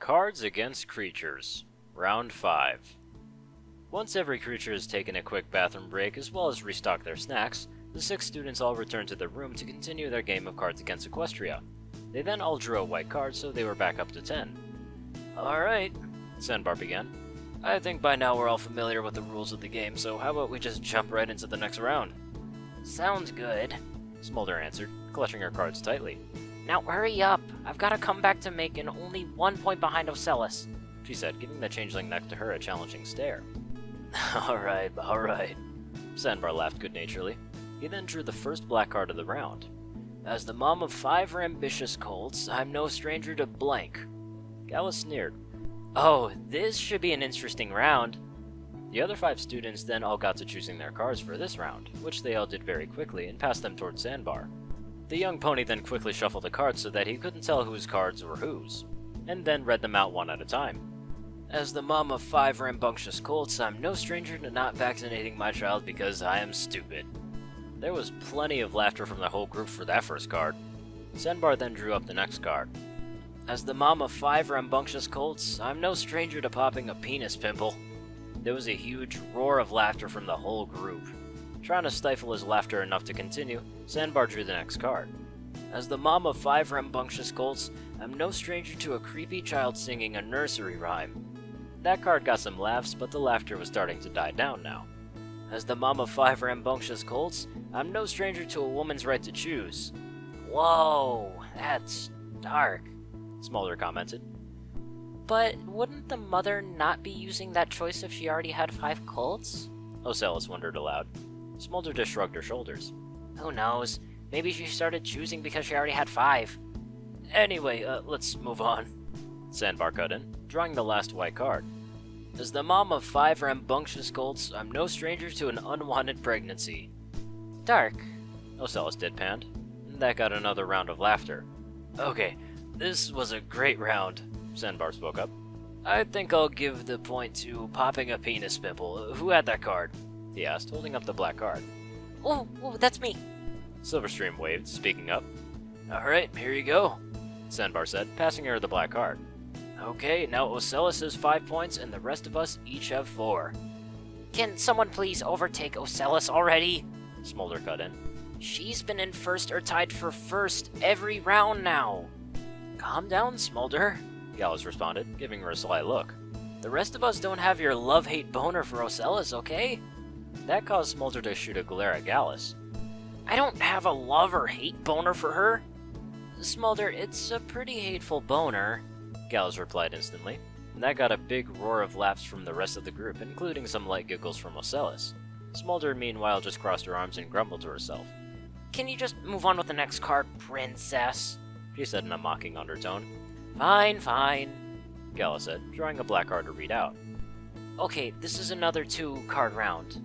Cards Against Creatures, Round 5. Once every creature has taken a quick bathroom break as well as restocked their snacks, the 6 students all returned to their room to continue their game of Cards Against Equestria. They then all drew a white card, so they were back up to 10. Alright, Sandbar began. I think by now we're all familiar with the rules of the game, so how about we just jump right into the next round? Sounds good, Smolder answered, clutching her cards tightly. Now hurry up! I've got to come back to Macon, only 1 point behind Ocellus, she said, giving the changeling next to her a challenging stare. Alright. Sandbar laughed good-naturedly. He then drew the first black card of the round. As the mom of 5 ambitious colts, I'm no stranger to blank. Gallus sneered. Oh, this should be an interesting round. The other 5 students then all got to choosing their cards for this round, which they all did very quickly and passed them towards Sandbar. The young pony then quickly shuffled the cards so that he couldn't tell whose cards were whose, and then read them out one at a time. As the mom of 5 rambunctious colts, I'm no stranger to not vaccinating my child because I am stupid. There was plenty of laughter from the whole group for that first card. Sandbar then drew up the next card. As the mom of 5 rambunctious colts, I'm no stranger to popping a penis pimple. There was a huge roar of laughter from the whole group. Trying to stifle his laughter enough to continue, Sandbar drew the next card. As the mom of 5 rambunctious colts, I'm no stranger to a creepy child singing a nursery rhyme. That card got some laughs, but the laughter was starting to die down now. As the mom of 5 rambunctious colts, I'm no stranger to a woman's right to choose. Whoa, that's dark, Smolder commented. But wouldn't the mother not be using that choice if she already had 5 colts? Ocellus wondered aloud. Smolder just shrugged her shoulders. Who knows? Maybe she started choosing because she already had 5. Anyway, let's move on. Sandbar cut in, drawing the last white card. As the mom of 5 rambunctious colts, I'm no stranger to an unwanted pregnancy. Dark, Ocellus deadpanned. That got another round of laughter. Okay, this was a great round, Sandbar spoke up. I think I'll give the point to popping a penis pimple. Who had that card? He asked, holding up the black card. Oh, that's me. Silverstream waved, speaking up. Alright, here you go, Sandbar said, passing her the black card. Okay, now Ocellus has 5 points and the rest of us each have 4. Can someone please overtake Ocellus already? Smolder cut in. She's been in first or tied for first every round now. Calm down, Smolder, Gallus responded, giving her a sly look. The rest of us don't have your love-hate boner for Ocellus, okay? That caused Smolder to shoot a glare at Gallus. I don't have a love or hate boner for her. Smolder, it's a pretty hateful boner, Gallus replied instantly. And that got a big roar of laughs from the rest of the group, including some light giggles from Ocellus. Smolder, meanwhile, just crossed her arms and grumbled to herself. Can you just move on with the next card, princess? She said in a mocking undertone. Fine, Gallus said, drawing a black card to read out. Okay, this is another 2-card round.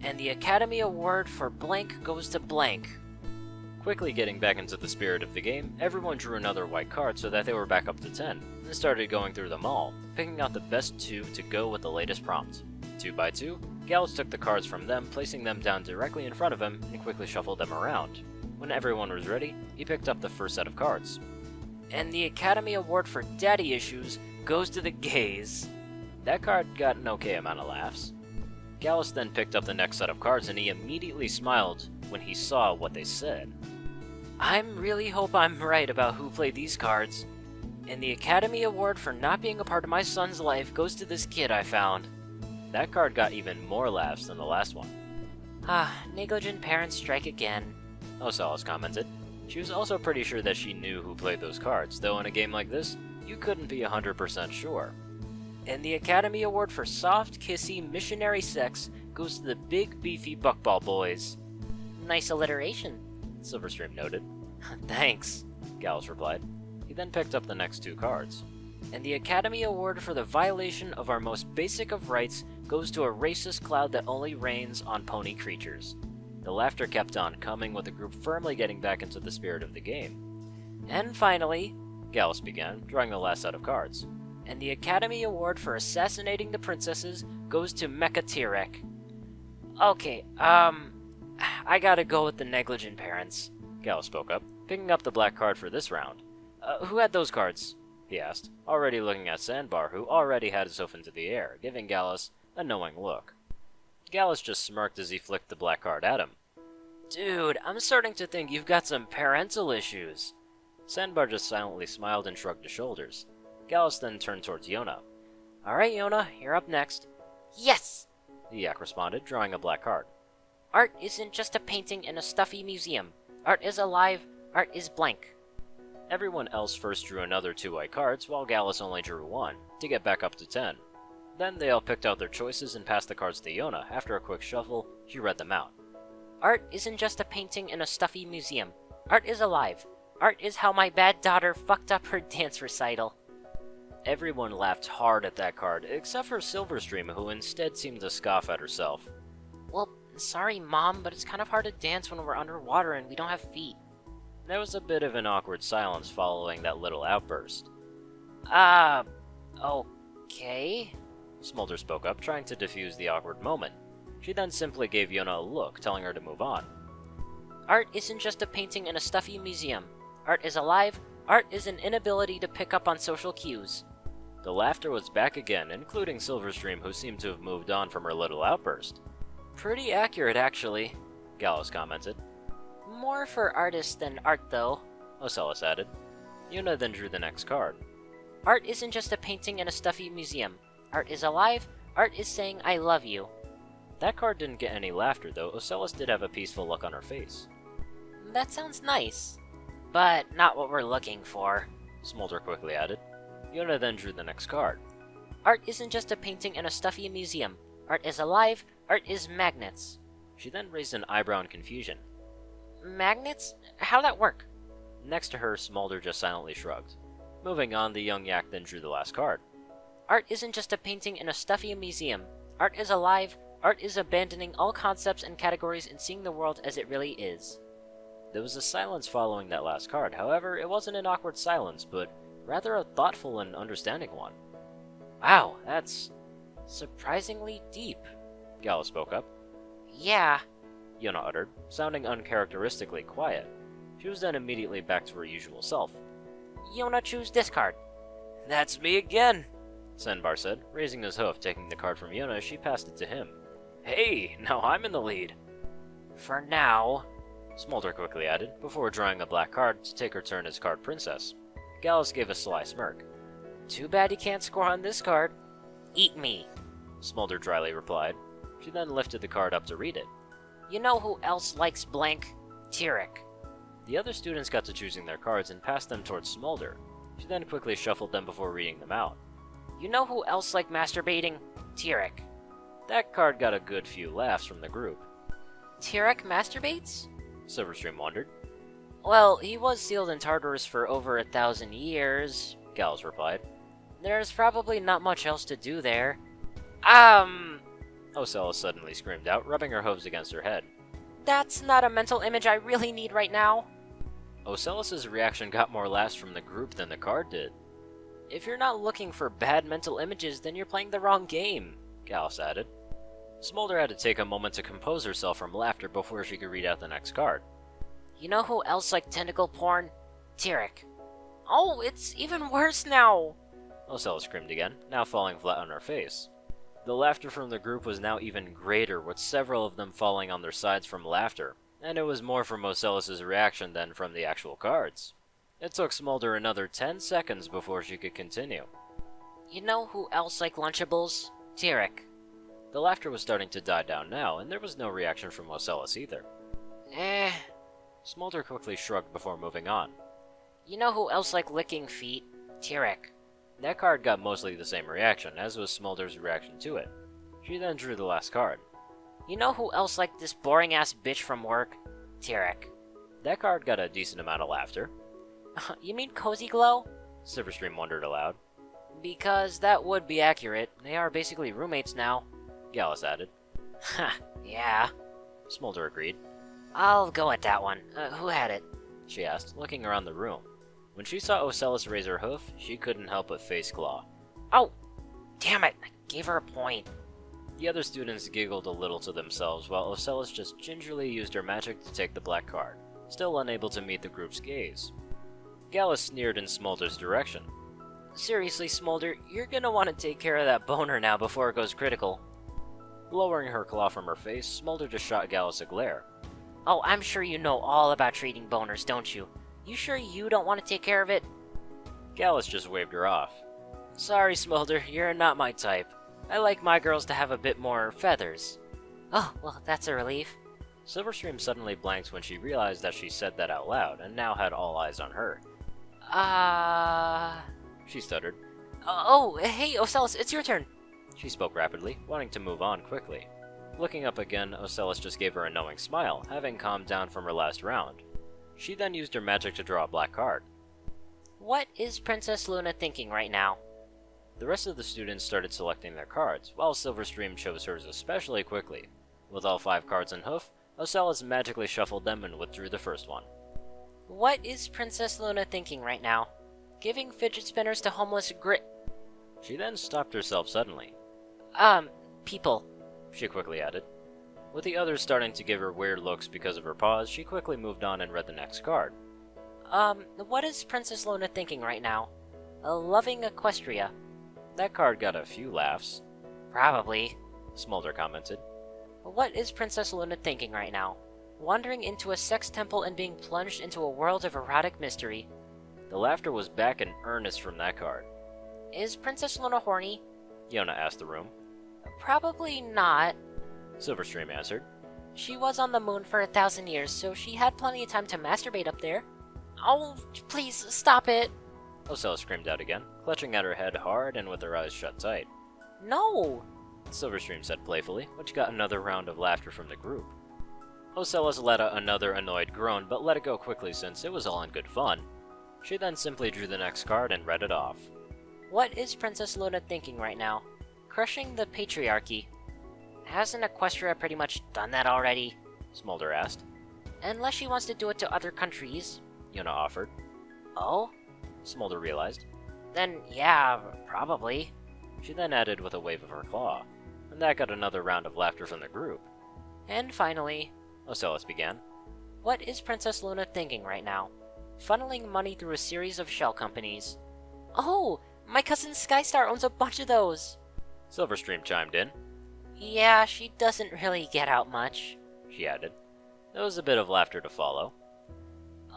And the Academy Award for blank goes to blank. Quickly getting back into the spirit of the game, everyone drew another white card so that they were back up to 10, and started going through them all, picking out the best 2 to go with the latest prompt. 2 by 2, Gallus took the cards from them, placing them down directly in front of him, and quickly shuffled them around. When everyone was ready, he picked up the first set of cards. And the Academy Award for daddy issues goes to the gays. That card got an okay amount of laughs. Gallus then picked up the next set of cards and he immediately smiled when he saw what they said. I really hope I'm right about who played these cards. And the Academy Award for not being a part of my son's life goes to this kid I found. That card got even more laughs than the last one. Negligent parents strike again, Ocellus commented. She was also pretty sure that she knew who played those cards, though in a game like this, you couldn't be 100% sure. And the Academy Award for soft, kissy, missionary sex goes to the big, beefy buckball boys. Nice alliteration, Silverstream noted. Thanks, Gallus replied. He then picked up the next 2 cards. And the Academy Award for the violation of our most basic of rights goes to a racist cloud that only rains on pony creatures. The laughter kept on coming, with the group firmly getting back into the spirit of the game. And finally, Gallus began, drawing the last set of cards. And the Academy Award for assassinating the princesses goes to Mecha Tirek. Okay, I gotta go with the negligent parents, Gallus spoke up, picking up the black card for this round. Who had those cards? he asked, already looking at Sandbar, who already had his hoof into the air, giving Gallus a knowing look. Gallus just smirked as he flicked the black card at him. Dude, I'm starting to think you've got some parental issues. Sandbar just silently smiled and shrugged his shoulders. Gallus then turned towards Yona. Alright, Yona, you're up next. Yes! The yak responded, drawing a black card. Art isn't just a painting in a stuffy museum. Art is alive. Art is blank. Everyone else first drew another 2 white cards, while Gallus only drew 1, to get back up to 10. Then they all picked out their choices and passed the cards to Yona. After a quick shuffle, she read them out. Art isn't just a painting in a stuffy museum. Art is alive. Art is how my bad daughter fucked up her dance recital. Everyone laughed hard at that card, except for Silverstream, who instead seemed to scoff at herself. Well, sorry, Mom, but it's kind of hard to dance when we're underwater and we don't have feet. There was a bit of an awkward silence following that little outburst. Okay. Smolder spoke up, trying to defuse the awkward moment. She then simply gave Yona a look, telling her to move on. Art isn't just a painting in a stuffy museum. Art is alive. Art is an inability to pick up on social cues. The laughter was back again, including Silverstream, who seemed to have moved on from her little outburst. Pretty accurate, actually, Gallus commented. More for artists than art, though, Ocellus added. Yona then drew the next card. Art isn't just a painting in a stuffy museum. Art is alive. Art is saying I love you. That card didn't get any laughter, though Ocellus did have a peaceful look on her face. That sounds nice, but not what we're looking for, Smolder quickly added. Yona then drew the next card. Art isn't just a painting in a stuffy museum. Art is alive. Art is magnets. She then raised an eyebrow in confusion. Magnets? How'd that work? Next to her, Smolder just silently shrugged. Moving on, the young yak then drew the last card. Art isn't just a painting in a stuffy museum. Art is alive. Art is abandoning all concepts and categories and seeing the world as it really is. There was a silence following that last card. However, it wasn't an awkward silence, but rather a thoughtful and understanding one. Wow, that's surprisingly deep, Gallus spoke up. Yeah. Yona uttered, sounding uncharacteristically quiet. She was then immediately back to her usual self. Yona, choose this card. That's me again, Sandbar said, raising his hoof. Taking the card from Yona, she passed it to him. Hey, now I'm in the lead. For now, Smolder quickly added, before drawing a black card to take her turn as card princess. Gallus gave a sly smirk. Too bad you can't score on this card. Eat me, Smolder dryly replied. She then lifted the card up to read it. You know who else likes blank? Tyrek. The other students got to choosing their cards and passed them towards Smolder. She then quickly shuffled them before reading them out. You know who else likes masturbating? Tyrek. That card got a good few laughs from the group. Tyrek masturbates? Silverstream wondered. Well, he was sealed in Tartarus for over 1,000 years, Gallus replied. There's probably not much else to do there. Ocellus suddenly screamed out, rubbing her hooves against her head. That's not a mental image I really need right now. Ocellus's reaction got more laughs from the group than the card did. If you're not looking for bad mental images, then you're playing the wrong game, Gallus added. Smolder had to take a moment to compose herself from laughter before she could read out the next card. You know who else likes tentacle porn? Tyrek. Oh, it's even worse now. Ocellus screamed again, now falling flat on her face. The laughter from the group was now even greater, with several of them falling on their sides from laughter, and it was more from Ocellus's reaction than from the actual cards. It took Smolder another 10 seconds before she could continue. You know who else likes Lunchables? Tyrek. The laughter was starting to die down now, and there was no reaction from Ocellus either. Smolder quickly shrugged before moving on. You know who else likes licking feet? Tyrek. That card got mostly the same reaction, as was Smolder's reaction to it. She then drew the last card. You know who else liked this boring-ass bitch from work? Tyrek. That card got a decent amount of laughter. You mean Cozy Glow? Silverstream wondered aloud. because that would be accurate. They are basically roommates now, Gallus added. Ha, yeah. Smolder agreed. I'll go with that one. Who had it? She asked, looking around the room. When she saw Ocellus raise her hoof, she couldn't help but face claw. Oh, damn it. I gave her a point. The other students giggled a little to themselves, while Ocellus just gingerly used her magic to take the black card, still unable to meet the group's gaze. Gallus sneered in Smolder's direction. Seriously, Smolder, you're gonna want to take care of that boner now before it goes critical. Lowering her claw from her face, Smolder just shot Gallus a glare. Oh, I'm sure you know all about treating boners, don't you? You sure you don't want to take care of it? Gallus just waved her off. Sorry, Smolder, you're not my type. I like my girls to have a bit more feathers. Oh, well, that's a relief. Silverstream suddenly blanked when she realized that she said that out loud, and now had all eyes on her. She stuttered. Oh, hey, Ocellus, it's your turn. She spoke rapidly, wanting to move on quickly. Looking up again, Ocellus just gave her a knowing smile, having calmed down from her last round. She then used her magic to draw a black card. What is Princess Luna thinking right now? The rest of the students started selecting their cards, while Silverstream chose hers especially quickly. With all 5 cards in hoof, Ocellus magically shuffled them and withdrew the first one. What is Princess Luna thinking right now? Giving fidget spinners to homeless She then stopped herself suddenly. People. She quickly added. With the others starting to give her weird looks because of her pause, she quickly moved on and read the next card. What is Princess Luna thinking right now? Loving Equestria. That card got a few laughs. Probably. Smolder commented. What is Princess Luna thinking right now? Wandering into a sex temple and being plunged into a world of erotic mystery. The laughter was back in earnest from that card. Is Princess Luna horny? Yona asked the room. Probably not. Silverstream answered. She was on the moon for 1,000 years, so she had plenty of time to masturbate up there. Oh, please, stop it. Ocellus screamed out again, clutching at her head hard and with her eyes shut tight. No! Silverstream said playfully, which got another round of laughter from the group. Ocellus let out another annoyed groan, but let it go quickly since it was all in good fun. She then simply drew the next card and read it off. What is Princess Luna thinking right now? Crushing the patriarchy. Hasn't Equestria pretty much done that already? Smolder asked. Unless she wants to do it to other countries. Yona offered. Oh? Smolder realized. Then yeah, probably. She then added with a wave of her claw, and that got another round of laughter from the group. And finally, Ocellus began. What is Princess Luna thinking right now? Funneling money through a series of shell companies. Oh, my cousin Skystar owns a bunch of those. Silverstream chimed in. Yeah, she doesn't really get out much, she added. There was a bit of laughter to follow.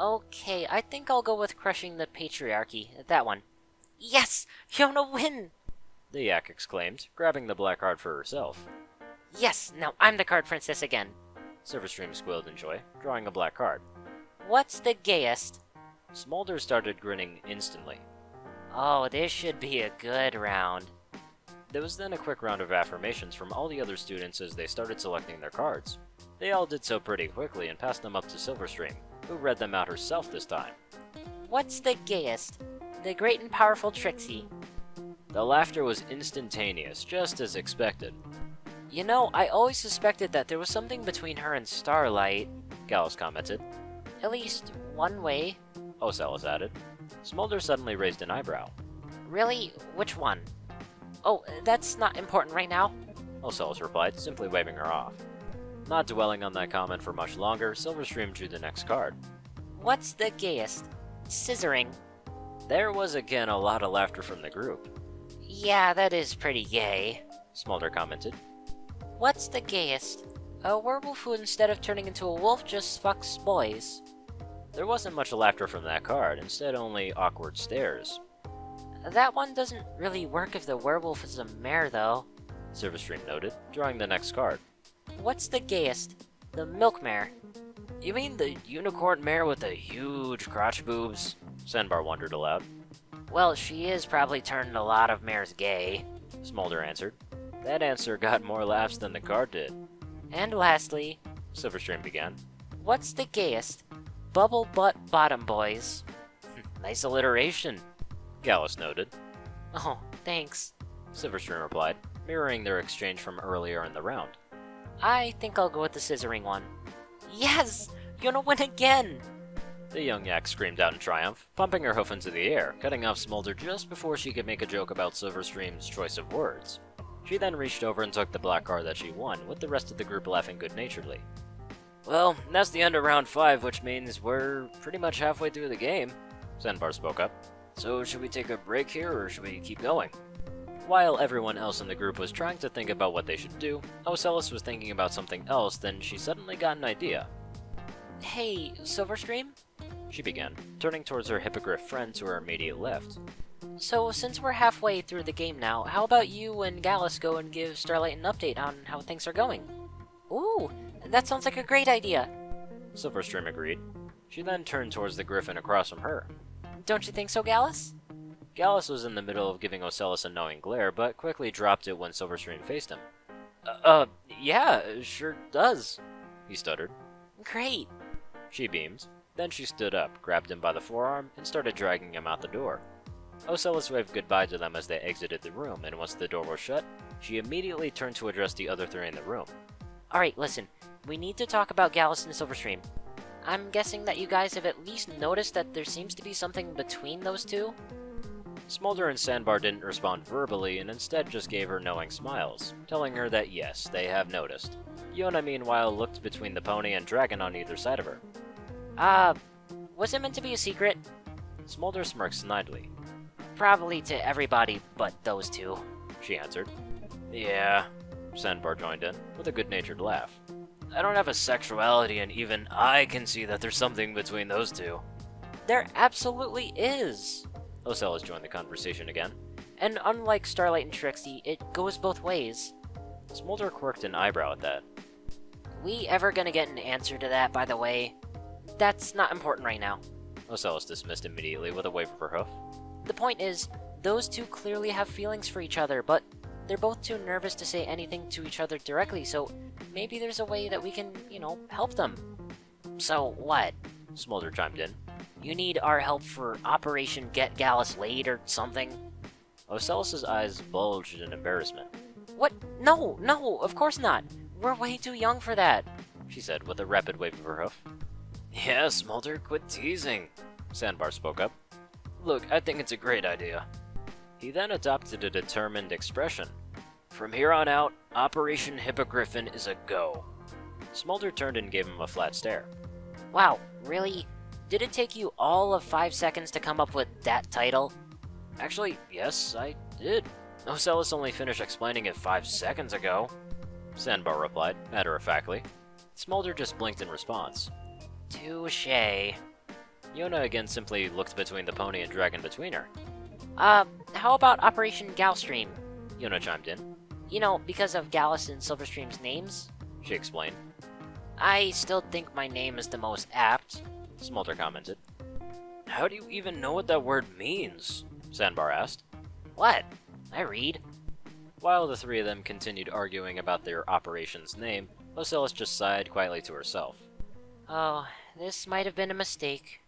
Okay, I think I'll go with crushing the patriarchy. That one. Yes! Yona win! The yak exclaimed, grabbing the black card for herself. Yes, now I'm the card princess again. Silverstream squealed in joy, drawing a black card. What's the gayest? Smolder started grinning instantly. Oh, this should be a good round. There was then a quick round of affirmations from all the other students as they started selecting their cards. They all did so pretty quickly and passed them up to Silverstream, who read them out herself this time. What's the gayest? The great and powerful Trixie. The laughter was instantaneous, just as expected. You know, I always suspected that there was something between her and Starlight, Gallus commented. At least one way. Ocellus added. Smolder suddenly raised an eyebrow. Really? Which one? Oh, that's not important right now. Ocellus replied, simply waving her off. Not dwelling on that comment for much longer, Silverstream drew the next card. What's the gayest? Scissoring. There was again a lot of laughter from the group. Yeah, that is pretty gay, Smolder commented. What's the gayest? A werewolf who instead of turning into a wolf just fucks boys. There wasn't much laughter from that card, instead only awkward stares. That one doesn't really work if the werewolf is a mare, though, Silverstream noted, drawing the next card. What's the gayest? The milk mare. You mean the unicorn mare with the huge crotch boobs? Sandbar wondered aloud. Well, she is probably turning a lot of mares gay, Smolder answered. That answer got more laughs than the card did. And lastly, Silverstream began. What's the gayest? Bubble butt bottom boys. Nice alliteration, Gallus noted. Oh, thanks, Silverstream replied, mirroring their exchange from earlier in the round. I think I'll go with the scissoring one. Yes! Yona win again! The young yak screamed out in triumph, pumping her hoof into the air, cutting off Smolder just before she could make a joke about Silverstream's choice of words. She then reached over and took the black card that she won, with the rest of the group laughing good-naturedly. Well, that's the end of round 5, which means we're pretty much halfway through the game, Sandbar spoke up. So should we take a break here, or should we keep going? While everyone else in the group was trying to think about what they should do, Ocellus was thinking about something else, then she suddenly got an idea. Hey, Silverstream? She began, turning towards her hippogriff friend to her immediate left. So, since we're halfway through the game now, how about you and Gallus go and give Starlight an update on how things are going? Ooh, that sounds like a great idea. Silverstream agreed. She then turned towards the griffin across from her. Don't you think so, Gallus? Gallus was in the middle of giving Ocellus a knowing glare, but quickly dropped it when Silverstream faced him. Yeah, sure does, he stuttered. Great. She beamed. Then she stood up, grabbed him by the forearm, and started dragging him out the door. Ocellus waved goodbye to them as they exited the room, and once the door was shut, she immediately turned to address the other three in the room. Alright, listen. We need to talk about Gallus and Silverstream. I'm guessing that you guys have at least noticed that there seems to be something between those two? Smolder and Sandbar didn't respond verbally, and instead just gave her knowing smiles, telling her that yes, they have noticed. Yona, meanwhile, looked between the pony and dragon on either side of her. Was it meant to be a secret? Smolder smirked snidely. Probably to everybody but those two, she answered. Yeah, Sandbar joined in, with a good-natured laugh. I don't have a sexuality, and even I can see that there's something between those two. There absolutely is. Ocellus joined the conversation again. And unlike Starlight and Trixie, it goes both ways. Smolder quirked an eyebrow at that. We ever gonna get an answer to that, by the way? That's not important right now. Ocellus dismissed immediately with a wave of her hoof. The point is, those two clearly have feelings for each other, but they're both too nervous to say anything to each other directly, so maybe there's a way that we can, help them. So what? Smolder chimed in. You need our help for Operation Get Gallus Laid or something? Ocellus's eyes bulged in embarrassment. What? No, of course not. We're way too young for that, she said with a rapid wave of her hoof. Yeah, Smolder, quit teasing, Sandbar spoke up. Look, I think it's a great idea. He then adopted a determined expression. From here on out, Operation Hippogriffin is a go. Smolder turned and gave him a flat stare. Wow, really? Did it take you all of 5 seconds to come up with that title? Actually, yes, I did. Ocellus only finished explaining it 5 seconds ago, Sandbar replied, matter-of-factly. Smolder just blinked in response. Touché. Yona again simply looked between the pony and dragon between her. How about Operation Galstream? Yona chimed in. Because of Gallus and Silverstream's names? She explained. I still think my name is the most apt, Smolder commented. How do you even know what that word means? Sandbar asked. What? I read. While the three of them continued arguing about their operation's name, Ocellus just sighed quietly to herself. Oh, this might have been a mistake.